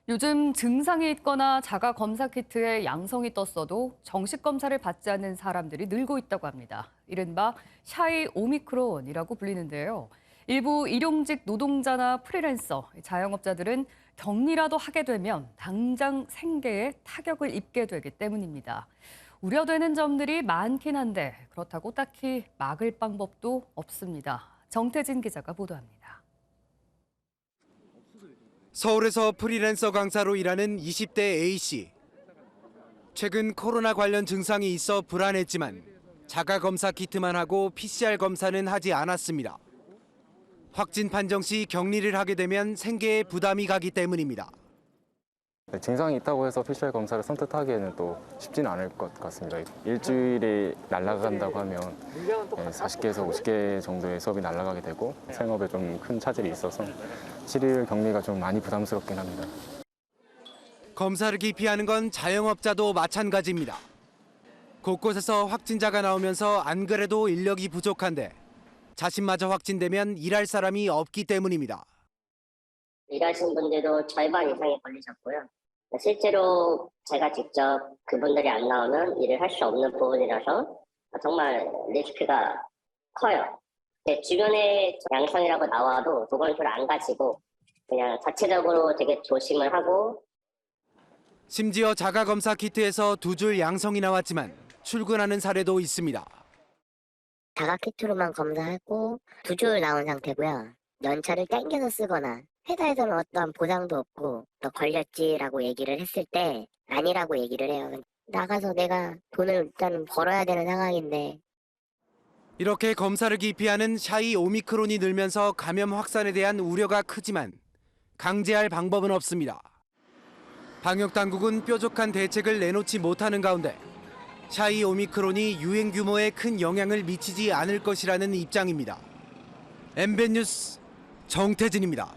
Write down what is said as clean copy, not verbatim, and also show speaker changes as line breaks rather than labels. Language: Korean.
요즘 증상이 있거나 자가 검사 키트에 양성이 떴어도 정식 검사를 받지 않는 사람들이 늘고 있다고 합니다. 이른바 샤이 오미크론이라고 불리는데요. 일부 일용직 노동자나 프리랜서, 자영업자들은 격리라도 하게 되면 당장 생계에 타격을 입게 되기 때문입니다. 우려되는 점들이 많긴 한데 그렇다고 딱히 막을 방법도 없습니다. 정태진 기자가 보도합니다.
서울에서 프리랜서 강사로 일하는 20대 A씨. 최근 코로나 관련 증상이 있어 불안했지만 자가검사 키트만 하고 PCR 검사는 하지 않았습니다. 확진 판정 시 격리를 하게 되면 생계에 부담이 가기 때문입니다.
증상이 있다고 해서 PCR 검사를 선택하기에는 또 쉽지는 않을 것 같습니다. 일주일에 날아간다고 하면 40개에서 50개 정도의 수업이 날아가게 되고 생업에 좀 큰 차질이 있어서 7일 격리가 좀 많이 부담스럽긴 합니다.
검사를 기피하는 건 자영업자도 마찬가지입니다. 곳곳에서 확진자가 나오면서 안 그래도 인력이 부족한데 자신마저 확진되면 일할 사람이 없기 때문입니다.
일하시는 분들도 절반 이상이 걸리셨고요. 실제로 제가 직접 그분들이 안 나오면 일을 할 수 없는 부분이라서 정말 리스크가 커요. 주변에 양성이라고 나와도 보건소를 안 가시고 그냥 자체적으로 되게 조심을 하고
심지어 자가검사 키트에서 2줄 양성이 나왔지만 출근하는 사례도 있습니다.
자가 키트로만 검사하고 2줄 나온 상태고요. 연차를 땡겨서 쓰거나 회사에서는 어떠한 보상도 없고 너 걸렸지라고 얘기를 했을 때 아니라고 얘기를 해요. 나가서 내가 돈을 일단 벌어야 되는 상황인데.
이렇게 검사를 기피하는 샤이 오미크론이 늘면서 감염 확산에 대한 우려가 크지만 강제할 방법은 없습니다. 방역당국은 뾰족한 대책을 내놓지 못하는 가운데 샤이 오미크론이 유행 규모에 큰 영향을 미치지 않을 것이라는 입장입니다. MBN 뉴스 정태진입니다.